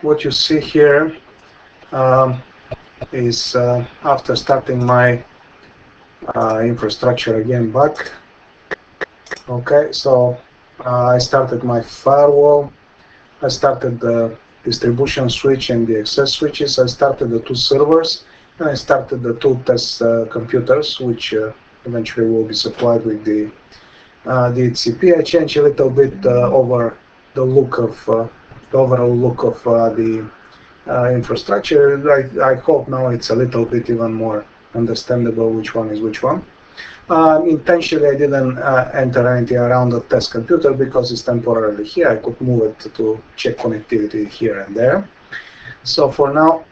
What you see here um, is after starting my infrastructure again back. Okay, so I started my firewall. I started the distribution switch and the access switches. I started the two servers, and I started the two test computers, which eventually will be supplied with the DHCP. I changed a little bit over the look of the overall look of the infrastructure. I hope now it's a little bit even more understandable which one is which one. Intentionally, I didn't enter anything around the test computer because it's temporarily here. I could move it to check connectivity here and there. So for now,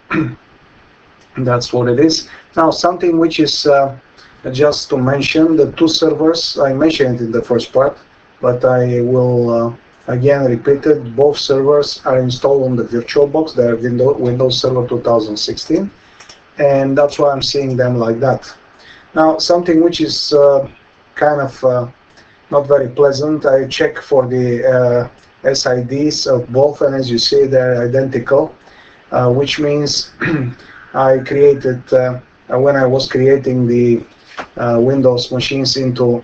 that's what it is. Now, something which is just to mention, the two servers, I mentioned it in the first part, but I will again repeat it. Both servers are installed on the VirtualBox. They are Windows Server 2016, and that's why I'm seeing them like that. Now, something which is kind of not very pleasant, I check for the SIDs of both, and as you see, they're identical, which means I created, when I was creating the Windows machines into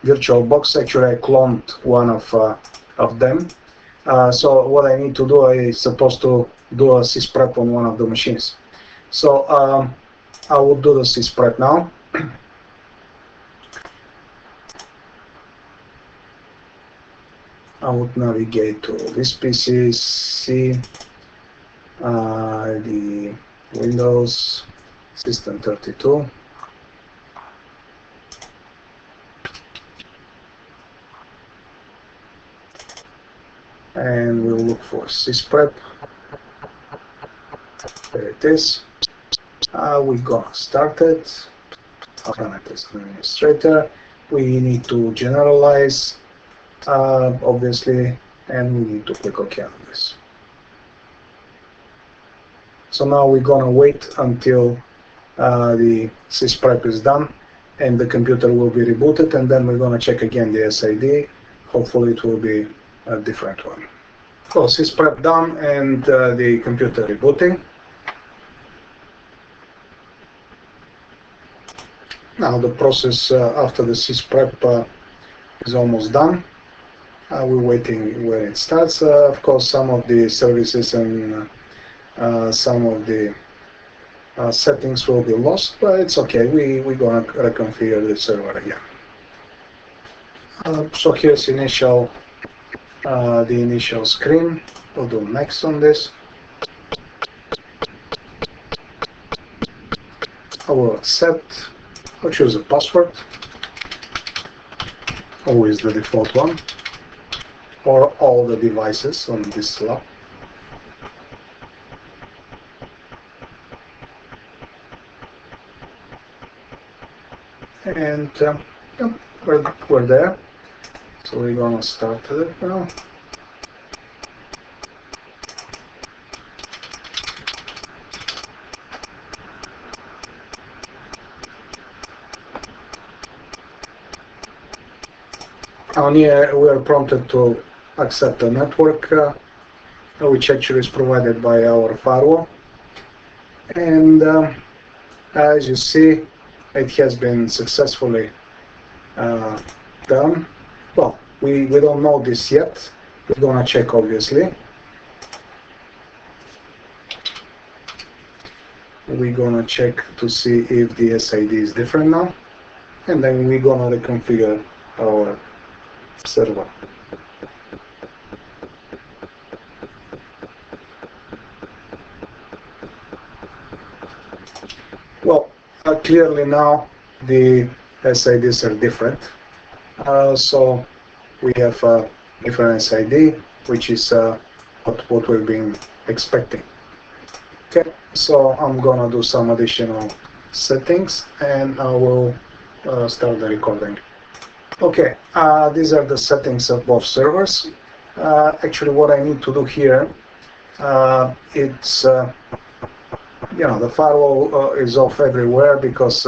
VirtualBox, actually I cloned one of them. So what I need to do, I supposed to do a sysprep on one of the machines. So I will do the sysprep now. I would navigate to this PC, see the Windows System 32. And we'll look for sysprep. There it is. We're gonna start it. I'll run it as an administrator. We need to generalize, obviously, and we need to click OK on this. So now we're gonna wait until the sysprep is done and the computer will be rebooted, and then we're gonna check again the SID. Hopefully it will be a different one. So sysprep done and the computer rebooting. Now the process after the sysprep is almost done. We're waiting when it starts. Of course, some of the services and some of the settings will be lost, but it's okay. We're gonna reconfigure the server again. So here's the initial screen. We'll do next on this. I will accept. I'll choose a password. Always the default one. For all the devices on this lab. And we're there. So we're gonna start it now. On here we are prompted to accept the network, which actually is provided by our firewall. And as you see, it has been successfully done. Well, we don't know this yet. We're gonna check, obviously. We're gonna check to see if the SID is different now, and then we're gonna reconfigure our server. Well, clearly now the SIDs are different. So we have a different SID, which is what we've been expecting. Okay, so I'm gonna do some additional settings and I will start the recording. Okay, these are the settings of both servers. Actually, what I need to do here, it's the firewall is off everywhere because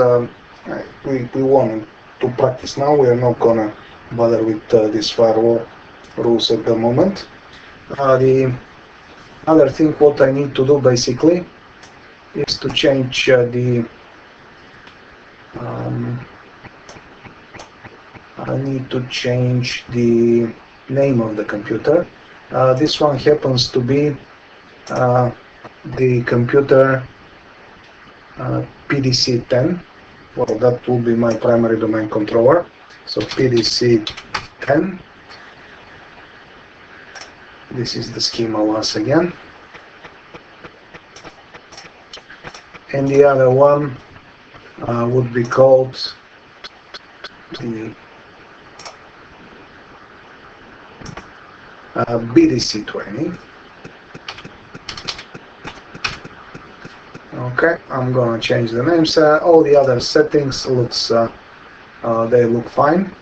we want to practice now. We are not gonna bother with this firewall rules at the moment. The Other thing what I need to do basically is to change I need to change the name of the computer. This one happens to be the computer PDC-10. Well, that will be my primary domain controller. So PDC-10. This is the schema once again. And the other one would be called the BDC-20. Okay, I'm gonna change the names. All the other settings looks they look fine.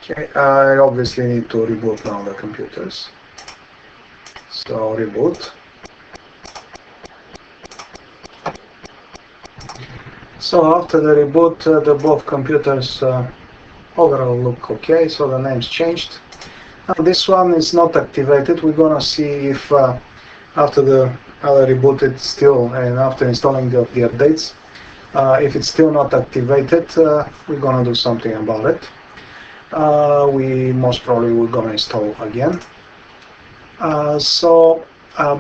Okay, I obviously need to reboot now the computers. So reboot. So after the reboot, the both computers overall look okay. So the name's changed. Now this one is not activated. We're gonna see if after the other reboot it's still, and after installing the updates, if it's still not activated, we're gonna do something about it. We most probably we're gonna install again. So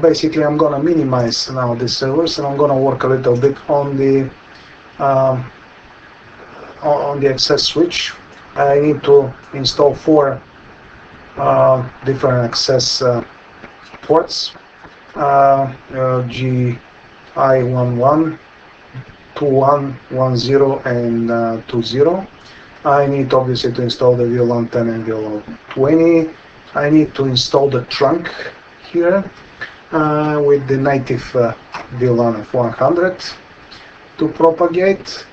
basically I'm gonna minimize now the servers, and I'm gonna work a little bit on the access switch. I need to install 4 different access ports. GI11, 21, 10, and 20. I need obviously to install the VLAN 10 and VLAN 20. I need to install the trunk here with the native VLAN of 100 to propagate.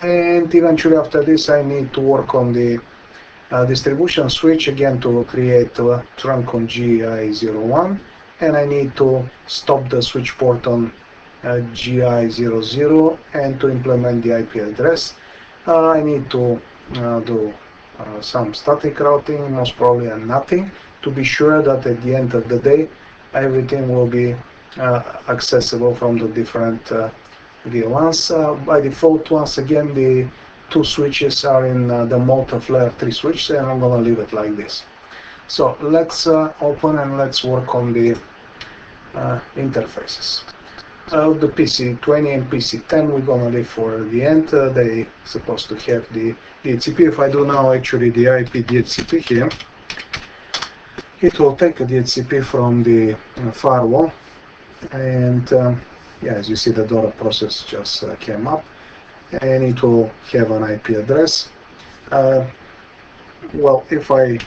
And eventually after this I need to work on the distribution switch again to create a trunk on GI01. And I need to stop the switch port on GI00 and to implement the IP address. I need to do some static routing, most probably nothing, to be sure that at the end of the day everything will be accessible from the different VLANs. By default, once again, the 2 switches are in the mode of layer 3 switch, and I'm going to leave it like this. So let's open and let's work on the interfaces. The PC20 and PC10 we're gonna leave for the end. They supposed to have the DHCP. If I do now actually the IP DHCP here, it will take a DHCP from the firewall, and yeah, as you see, the DORA process just came up, and it will have an IP address. Well, if I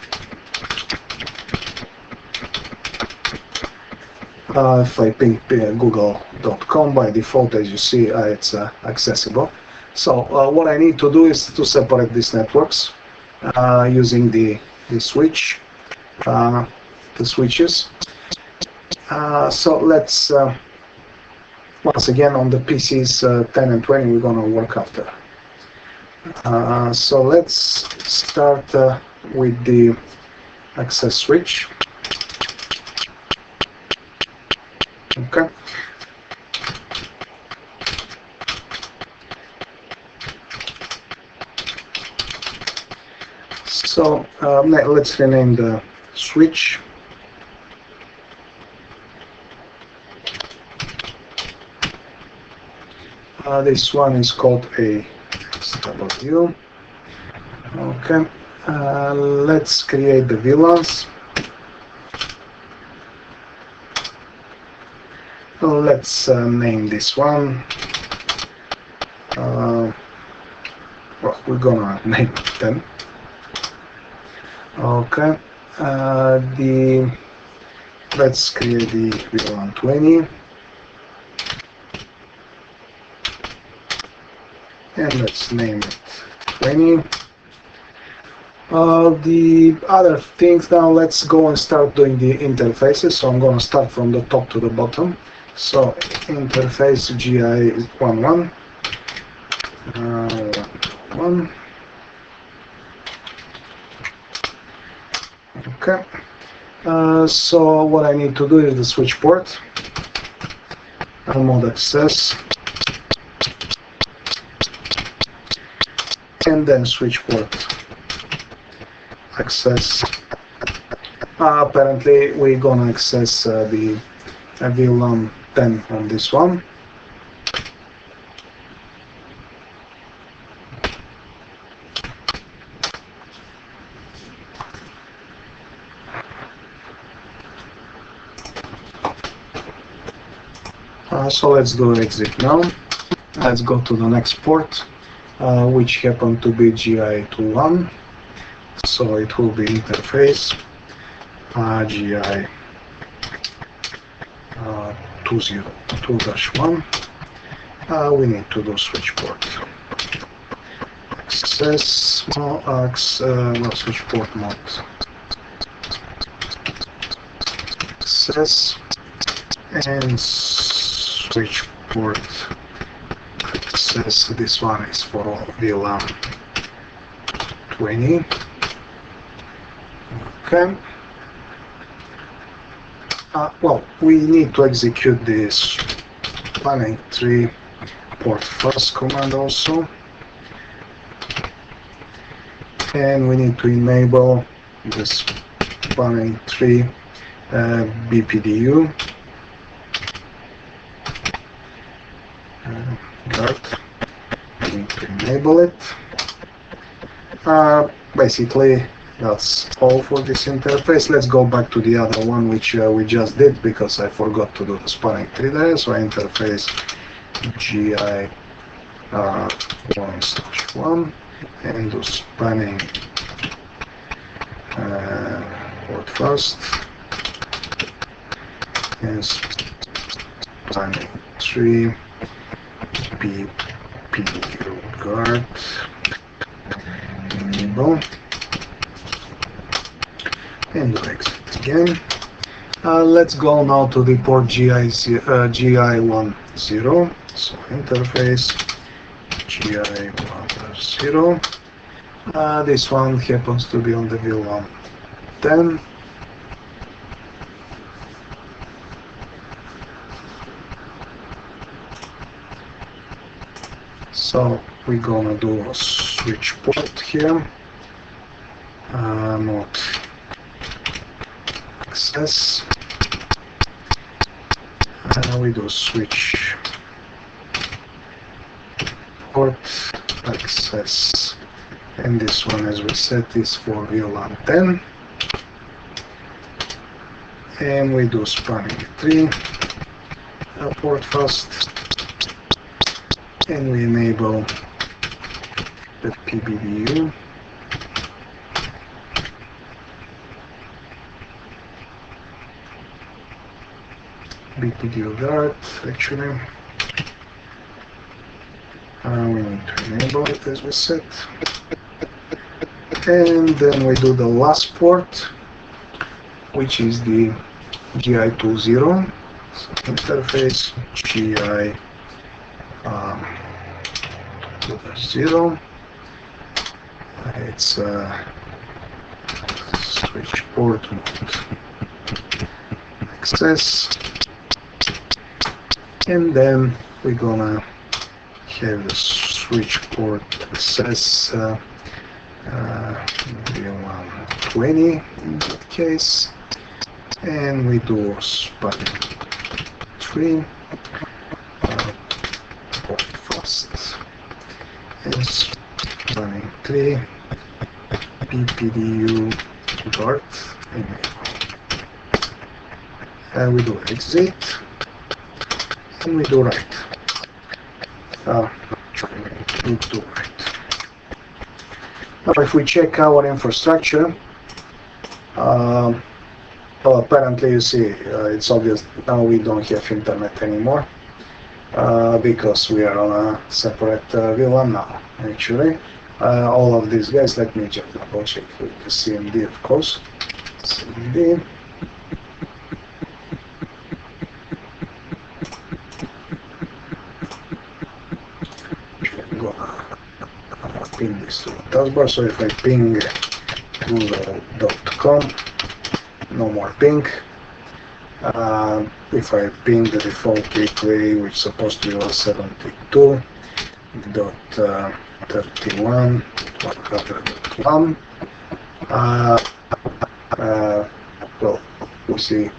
ping google.com, by default, as you see, it's accessible. So what I need to do is to separate these networks using the switch, the switches. So let's once again on the PCs 10 and 20 we're gonna work after. So let's start with the access switch. Okay. So let's rename the switch. This one is called a SW. Okay. Let's create the VLANs. Let's name this one. Well, we're gonna name it 10. Okay. Let's create the VLAN 20. And let's name it 20. The other things now, let's go and start doing the interfaces. So I'm gonna start from the top to the bottom. So interface GI11, 1. Okay. So what I need to do is the switch port, mode access, and then switch port access. Apparently we're gonna access the VLAN 10 on this one. So let's do exit now. Let's go to the next port, which happened to be GI21. So it will be interface GI 202-1. We need to do switch port access, switch port mode access, and switch port access. This one is for VLAN 20. Okay. Well, we need to execute this spanning-tree port first command also, and we need to enable this spanning-tree BPDU guard. We need to enable it. Basically, that's all for this interface. Let's go back to the other one which we just did, because I forgot to do the spanning tree there. So interface GI 1/1 and do spanning port first and spanning tree BPDU guard enable. And do exit again. Let's go now to the port GI10. So interface GI10. This one happens to be on the VLAN 10. So we're gonna do a switch port here. Mode access. We do switch port access, and this one, as we said, is for VLAN 10. And we do spanning tree port first, and we enable the PBDU. BPDU guard, actually. We need to enable it, as we said. And then we do the last port, which is the GI20. So interface GI 2.0. It's switch port mode access. And then we're gonna have the switch port access VLAN 20 in that case, and we do spanning tree port first and spanning tree BPDU guard enable. We do exit. And we do right. We do right. Now, if we check our infrastructure, well, apparently, you see, it's obvious now we don't have internet anymore because we are on a separate VLAN now. Actually, all of these guys. Let me just double check with the CMD, of course. CMD. Ping this to the taskbar. So if I ping google.com no more ping. If I ping the default gateway, which is supposed to be 172.31.100.1, well, we see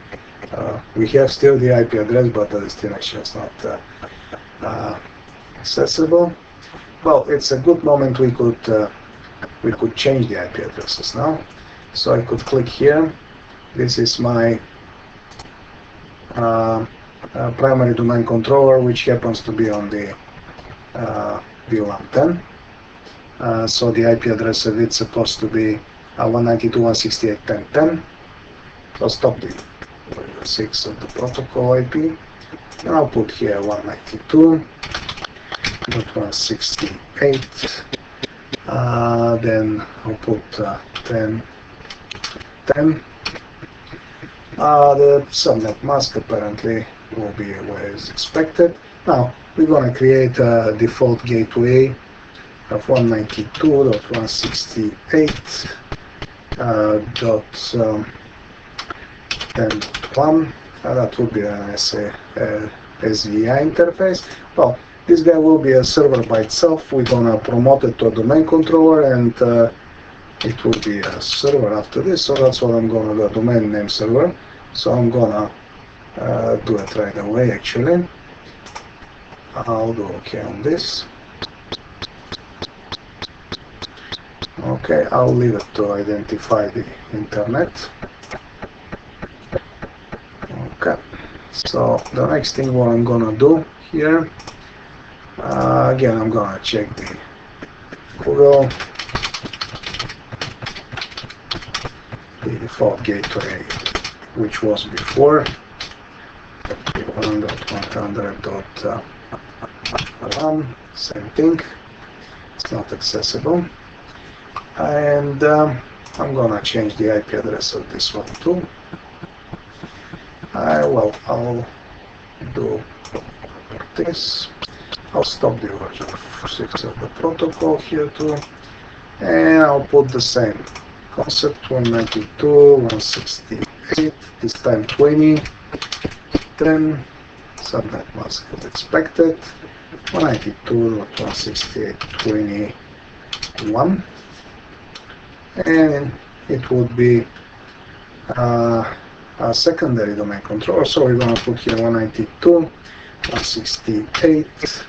we have still the IP address, but the destination is not accessible. Well, it's a good moment we could change the IP addresses now. So I could click here. This is my primary domain controller, which happens to be on the VLAN 10. So the IP address of it's supposed to be 192.168.10.10. So I'll stop the 6 of the protocol IP, and I'll put here 192.168. Then I'll put 10.10. The subnet mask apparently will be where is expected. Now we're going to create a default gateway of 192.168.10.1. That would be an SVI interface. Well, this guy will be a server by itself. We're going to promote it to a domain controller, and it will be a server after this. So that's what I'm going to do, a domain name server. So I'm going to do it right away, actually. I'll do OK on this. Okay, I'll leave it to identify the internet. Okay, so the next thing what I'm gonna do here, again I'm gonna check the Google, the default gateway, which was before 1.100.1, same thing, it's not accessible. And I'm gonna change the IP address of this one too. Well, I'll do this. I'll stop the version 6 of the protocol here too, and I'll put the same concept, 192.168, this time 20, 10, subnet mask as expected, 192.168.21. And it would be a secondary domain controller. So we're going to put here 192.168.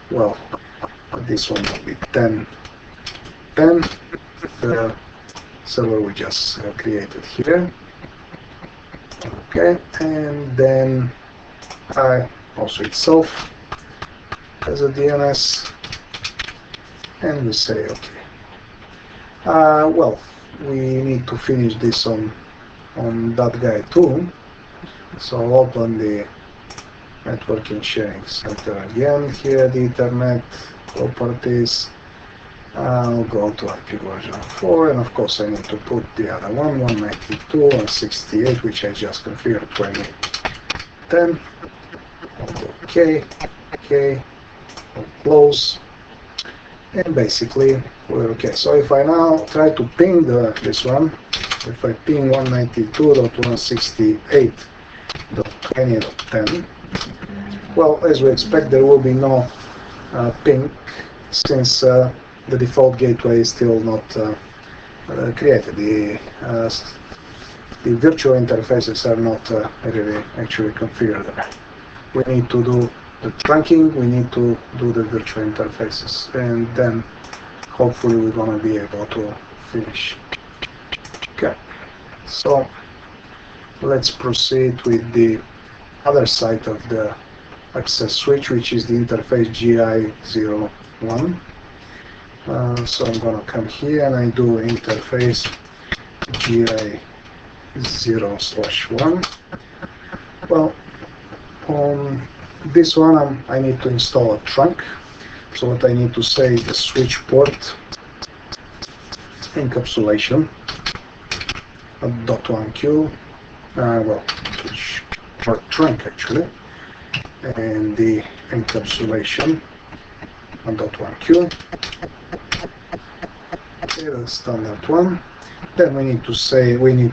Well, this one will be 10.10. The server we just created here. Okay, and then also itself as a DNS, and we say OK. Well, we need to finish this on that guy too. So I'll open the networking sharing center again here, the Ethernet properties. I'll go to IP version 4, and of course I need to put the other one, 192.168, which I just configured 2010. I'll do OK, OK, I'll close. And basically we're okay. So if I now try to ping this one, if I ping 192.168.20.10, well, as we expect, there will be no ping, since the default gateway is still not created. The virtual interfaces are not really actually configured. We need to do the trunking, we need to do the virtual interfaces, and then hopefully we're going to be able to finish. Okay, so let's proceed with the other side of the access switch, which is the interface GI01. So I'm going to come here and I do interface GI0/1. Well, on this one I need to install a trunk. So what I need to say is the switch port encapsulation .1Q, well, switch port trunk actually, and the encapsulation .1Q, okay, the standard one. Then we need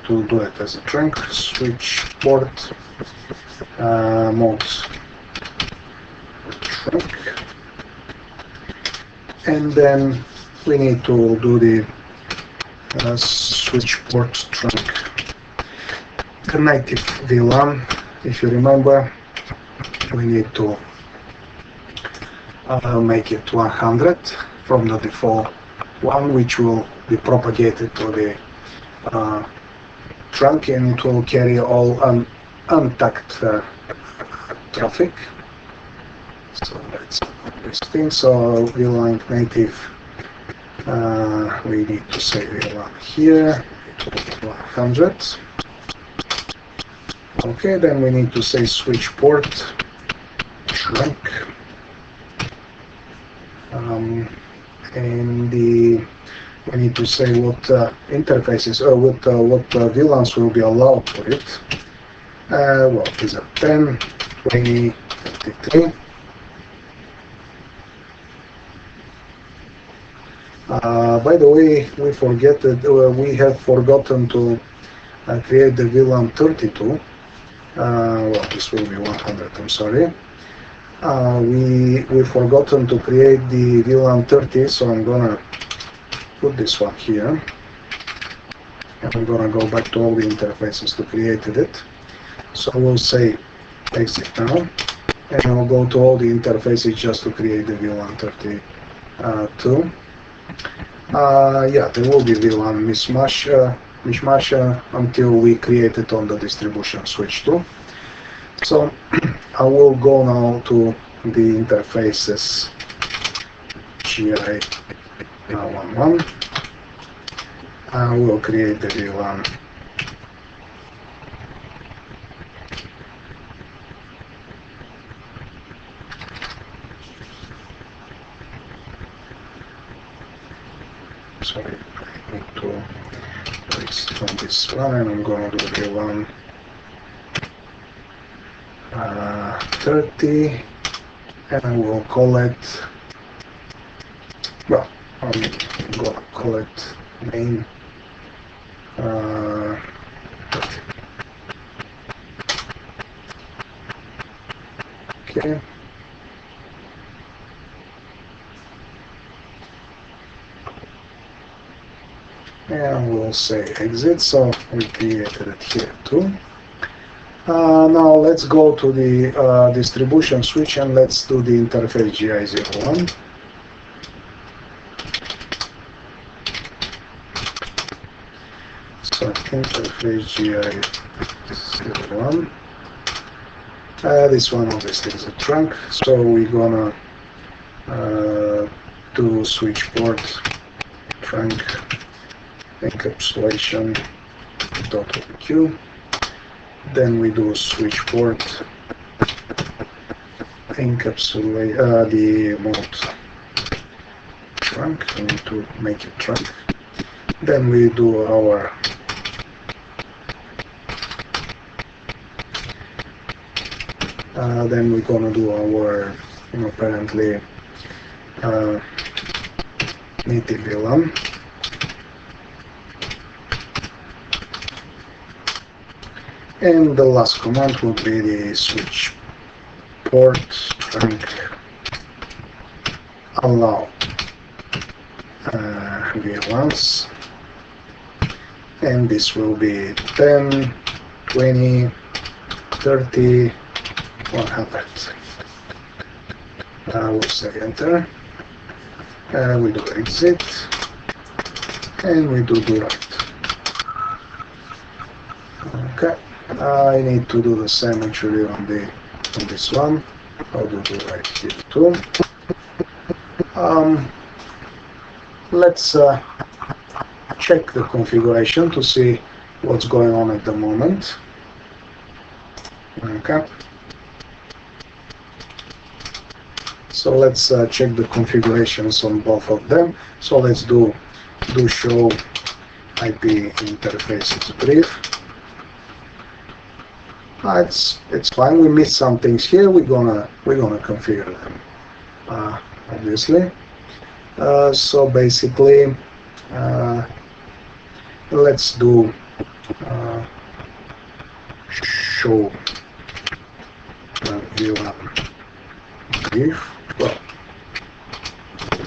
to do it as a trunk, switch port, mode trunk, and then we need to do the switch port trunk. The native VLAN, if you remember, we need to make it 100 from the default one, which will be propagated to the trunk, and it will carry all untagged traffic. So that's this thing. So VLAN native, we need to say VLAN here, 100. Okay, then we need to say switch port trunk, and we need to say what interfaces or what VLANs will be allowed for it. Well, these are 10, 20, 33. By the way, we have forgotten to create the VLAN 32. Well, this will be 100, I'm sorry. We forgotten to create the VLAN 30, so I'm gonna put this one here. And I'm gonna go back to all the interfaces to create it. So we'll say exit now, and I'll go to all the interfaces just to create the VLAN 32. Yeah, there will be VLAN mishmash until we create it on the distribution switch too. So I will go now to the interfaces GI11. I will create the VLAN. Sorry, I need to from this one, and I'm going to do VLAN 30, and I will call it, well, I'm going to call it main 30. Okay. And we'll say exit, so we created it here too. Now let's go to the distribution switch, and let's do the interface GI01. So interface GI01. This one obviously is a trunk, so we're gonna do switch port trunk encapsulation .obq. Then we do switch port encapsulate the mode trunk. We need to make it trunk. Then we do our then we're gonna do our apparently native VLAN. And the last command would be the switch port trunk allow VLANs, and this will be 10, 20, 30, 100. We'll say enter, we do exit, and we do right. Okay. I need to do the same actually on this one. I'll do the right here too. Let's check the configuration to see what's going on at the moment. Okay. So let's check the configurations on both of them. So let's do show IP interfaces brief. It's fine. We missed some things here. We're gonna configure them, obviously. So basically, let's do show VLAN brief. Well,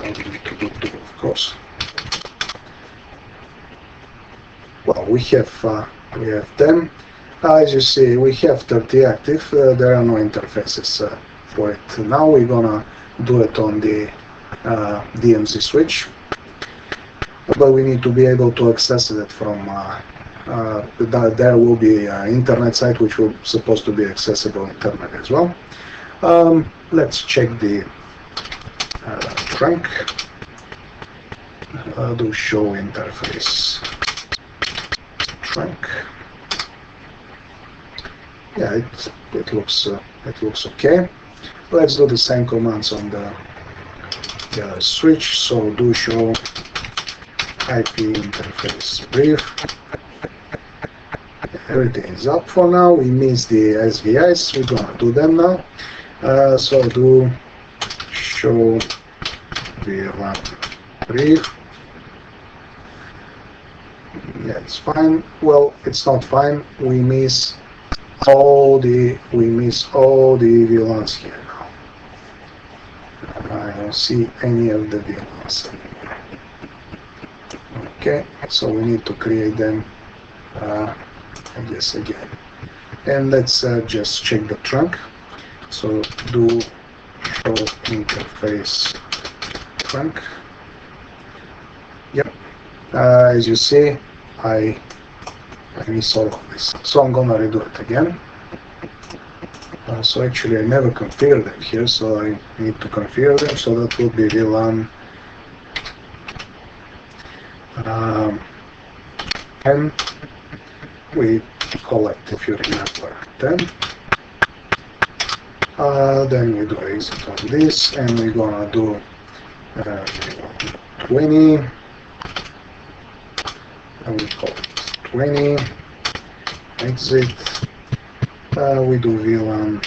we need to do two, of course. Well, we have them. As you see, we have 30 active. There are no interfaces for it. Now we're gonna do it on the DMZ switch, but we need to be able to access it from there will be an internet site which will supposed to be accessible internet as well. Let's check the trunk. Do show interface trunk. Yeah, it looks okay. Let's do the same commands on the switch. So do show IP interface brief. Everything is up for now. We missed the SVIs. We're gonna do them now. So do show VLAN brief. Yeah, it's fine. Well, it's not fine. We miss all the VLANs here now. I don't see any of the VLANs anymore. Okay, so we need to create them. I guess again. And let's just check the trunk. So do show interface trunk. Yep. As you see, I miss all of this. So I'm gonna redo it again. So actually I never configured them here, so I need to configure them. So that would be VLAN 10. We call it, if you remember, 10. Then we do exit on this, and we're gonna do 20. And we call it 20. Exit. We do VLAN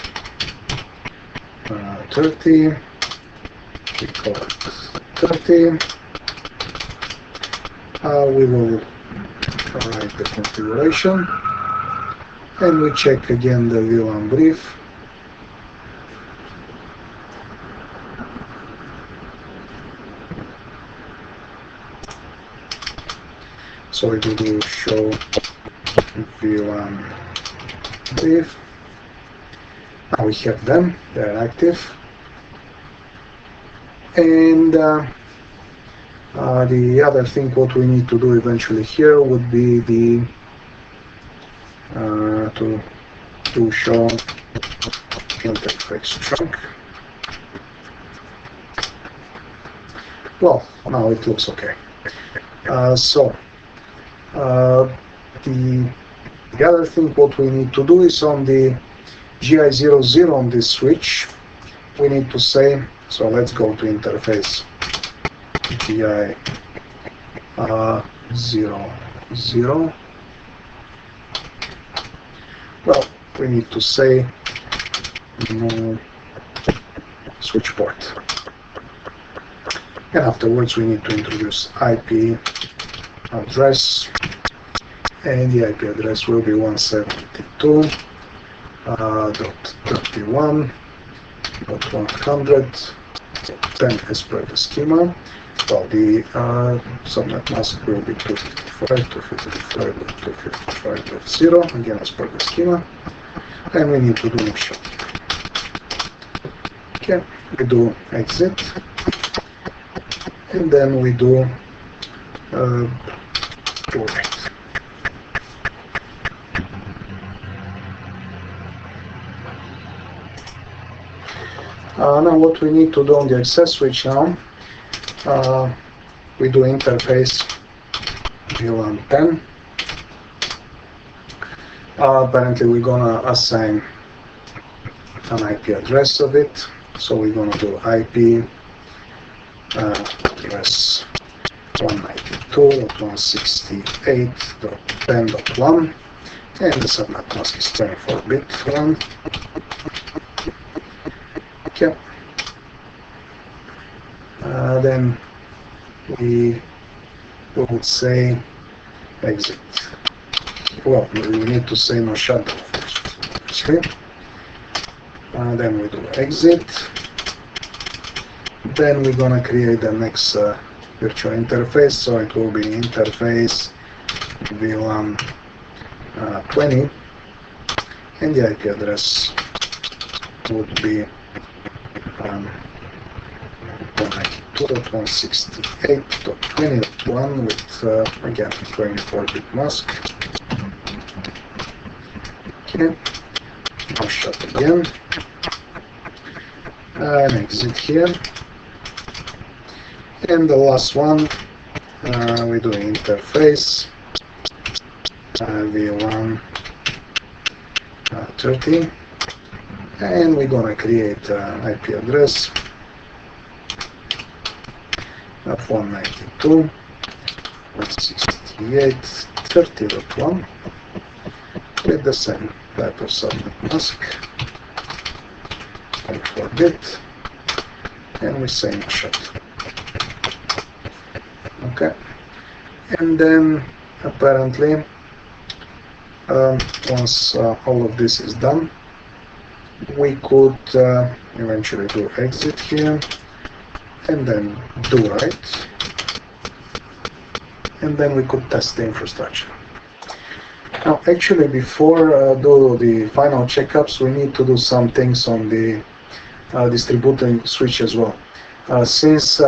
30. We call it 30. We will write the configuration, and we check again the VLAN brief. So we do show VLAN brief. Now we have them, they're active. And the other thing what we need to do eventually here would be the to show interface trunk. Well, now it looks okay. The other thing what we need to do is on the GI00 on this switch, we need to say, so let's go to interface GI 00. Well, we need to say no switch port. And afterwards we need to introduce IP address, and the IP address will be 172.31.100.10 as per the schema. Well, the subnet mask will be 255.255.255.0, again as per the schema, and we need to do no show. Okay, we do exit, and then we do wait. Now what we need to do on the access switch now, we do interface VLAN 10. Apparently we're gonna assign an IP address of it, so we're gonna do IP address 192.168.10.1, and the subnet mask is 24-bit one. Okay. Then we would say exit. Well, we need to say no shutdown first. Then we do exit. Then we're gonna create the next virtual interface, so it will be interface VLAN 20, and the IP address would be 192.168.20.1 with again 24-bit mask. Okay, now shut again and exit here. And the last one, we do interface VLAN 30, and we're gonna create IP address of 192.168.30.1 with the same type of subnet mask, 24-bit, and we say no shut. Okay, and then apparently once all of this is done, we could eventually do exit here and then do right, and then we could test the infrastructure. Now actually, before do the final checkups, we need to do some things on the distributing switch as well. Since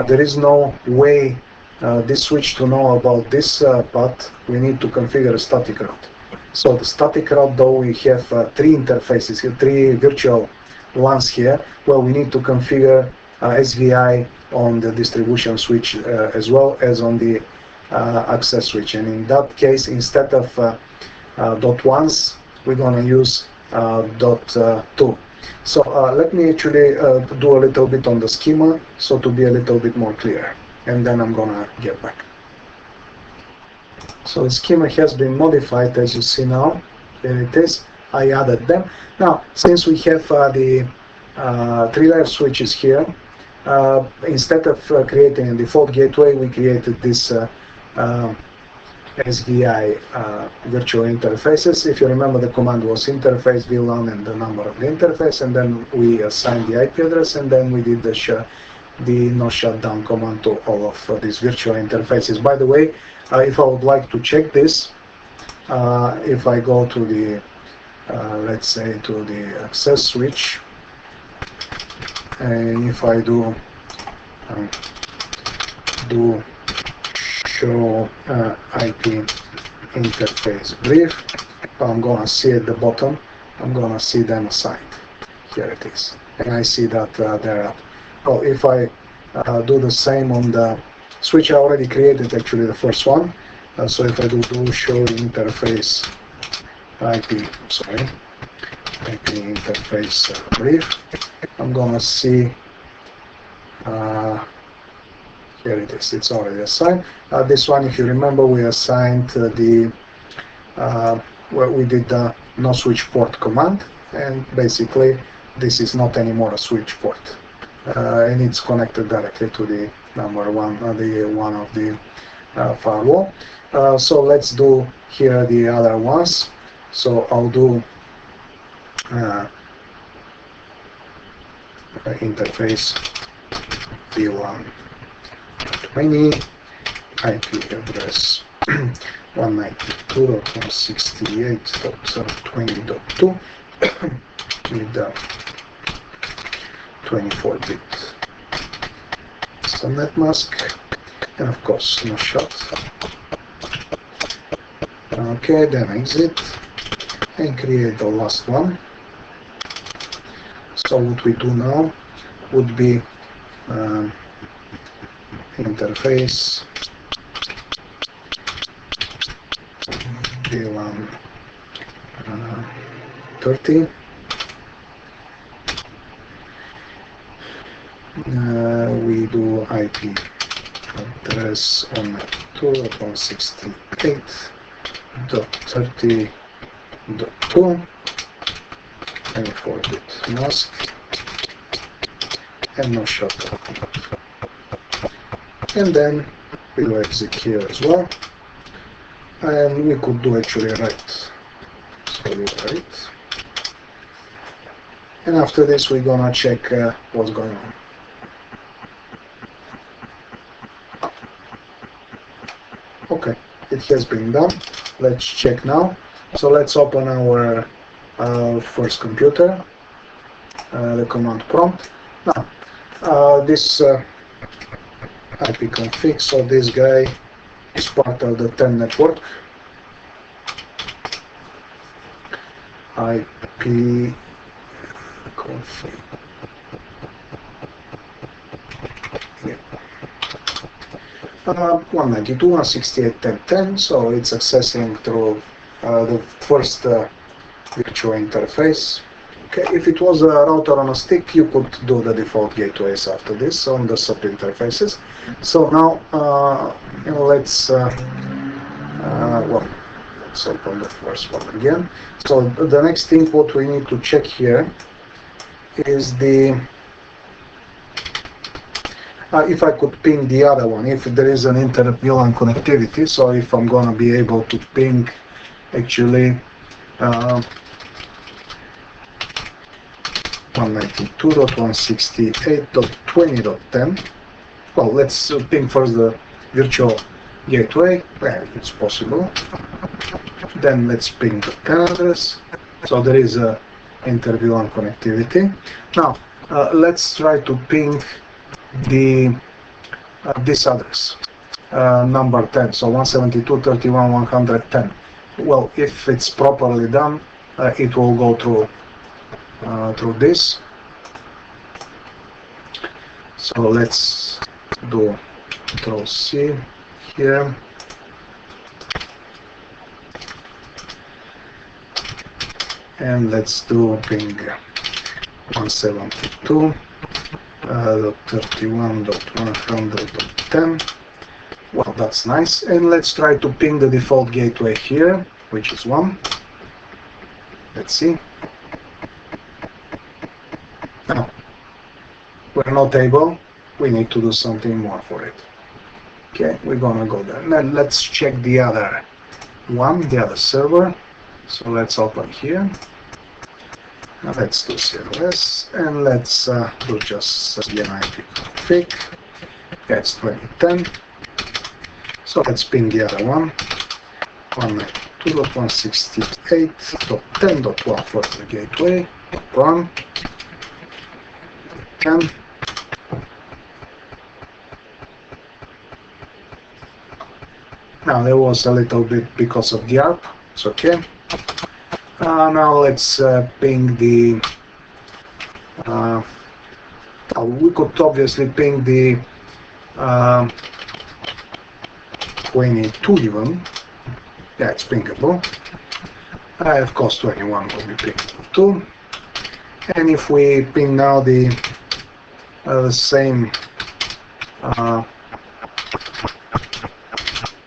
there is no way this switch to know about this path, we need to configure a static route. So the static route, though, we have three interfaces here, three virtual ones here, where we need to configure SVI on the distribution switch as well as on the access switch. And in that case, instead of .1s, we're going to use .2. So let me actually do a little bit on the schema, so to be a little bit more clear, and then I'm gonna get back. So the schema has been modified, as you see now. There it is. I added them. Now, since we have the three-layer switches here, instead of creating a default gateway, we created this SVI virtual interfaces. If you remember, the command was interface VLAN and the number of the interface, and then we assigned the IP address, and then we did the no shutdown command to all of these virtual interfaces. By the way, if I would like to check this, if I go to the let's say to the access switch, and if I do show IP interface brief, I'm gonna see at the bottom, I'm gonna see them assigned. Here it is, and I see that there are. Oh, if I do the same on the switch I already created, actually the first one. So if I do show interface IP interface brief, I'm gonna see. Here it is, it's already assigned. This one, if you remember, we assigned where we did the no switch port command, and basically this is not anymore a switch port, and it's connected directly to the number one, the one of the firewall. So let's do here the other ones. So I'll do interface V1 20, IP address 192.168.20.2 with the 24-bit subnet mask, and of course no shut. Okay, then exit and create the last one. So what we do now would be interface VLAN 30. We do IP address on 2.168.30.2, 24-bit mask, and no shut. And then we do exit here as well. and we could do actually right. So we right. And after this we're gonna check what's going on. Okay, it has been done. Let's check now. So let's open our first computer, the command prompt. Now, this ipconfig, so this guy is part of the 10 network. ipconfig. 192.168.10.10, so it's accessing through the first virtual interface. Okay, if it was a router on a stick, you could do the default gateways after this on the sub interfaces. So now let's let's open the first one again. So the next thing what we need to check here is the if I could ping the other one, if there is an inter-VLAN connectivity, so if I'm gonna be able to ping actually 192.168.20.10. Well, let's ping first the virtual gateway, where it's possible. Then let's ping the 10 address. So there is a inter-VLAN connectivity. Now let's try to ping the this address, number 10, so 172.31.110. Well, if it's properly done, it will go through this. So let's do Control C here. And let's do ping 172.31.100.10. Well, that's nice. And let's try to ping the default gateway here, which is 1. Let's see. No, we're not able. We need to do something more for it. Okay, we're gonna go there. Now let's check the other one, the other server. So let's open here. Now let's do CLS and let's do just ipconfig. That's 2010. So let's ping the other one. 192.168.10.1 for the gateway. 1. 10. Now there was a little bit because of the ARP. It's okay. Now let's ping the. We could obviously ping the 22 even. Yeah, it's pingable. Of course, 21 will be pingable too. And if we ping now the same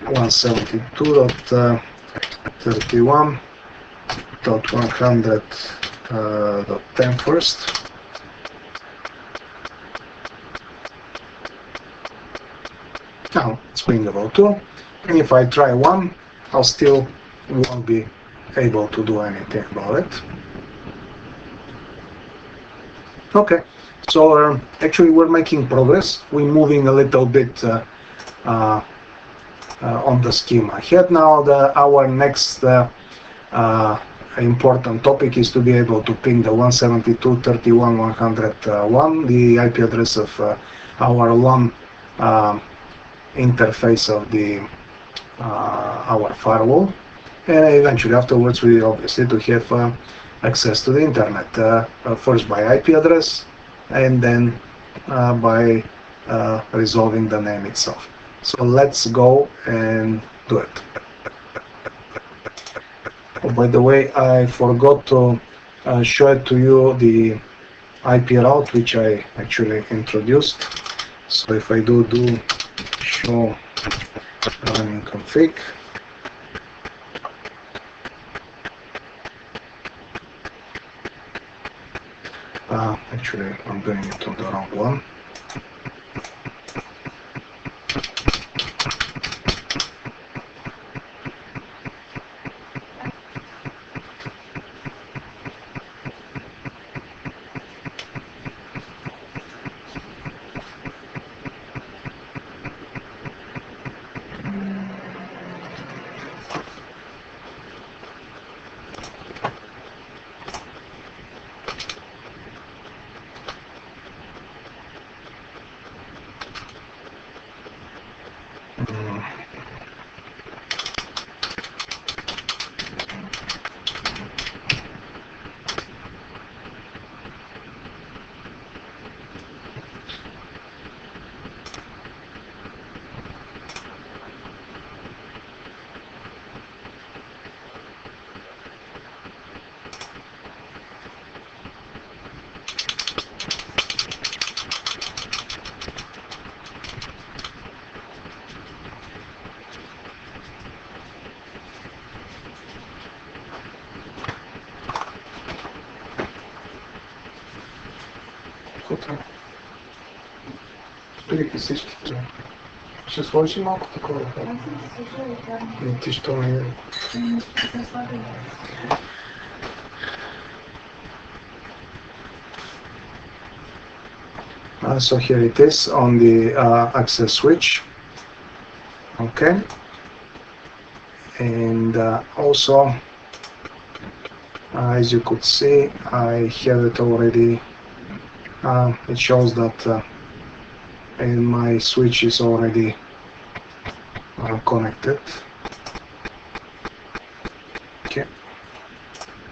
172.31.100.10 first. Now it's pingable too. And if I try 1, I'll still won't be able to do anything about it. Okay, so actually we're making progress. We're moving a little bit on the schema ahead. Now our next important topic is to be able to ping the 172.31.101, the IP address of our LAN interface of the our firewall, and eventually afterwards we obviously to have access to the internet, first by IP address and then by resolving the name itself. So let's go and do it. Oh, by the way, I forgot to show it to you the IP route which I actually introduced. So if I do show running config, actually I'm doing it on the wrong one. фото. Турики всичките. Ще сложи малко такова. Не, ти що не... So here it is on the access switch. Okay. And also, as you could see, I have it already. It shows that and my switch is already connected. Okay.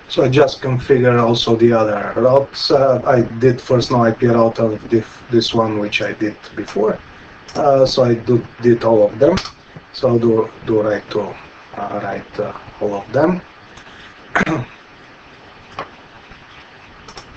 So I just configure also the other routes. I did first no IP router of this one, which I did before. So I did all of them. So I'll do right to write all of them.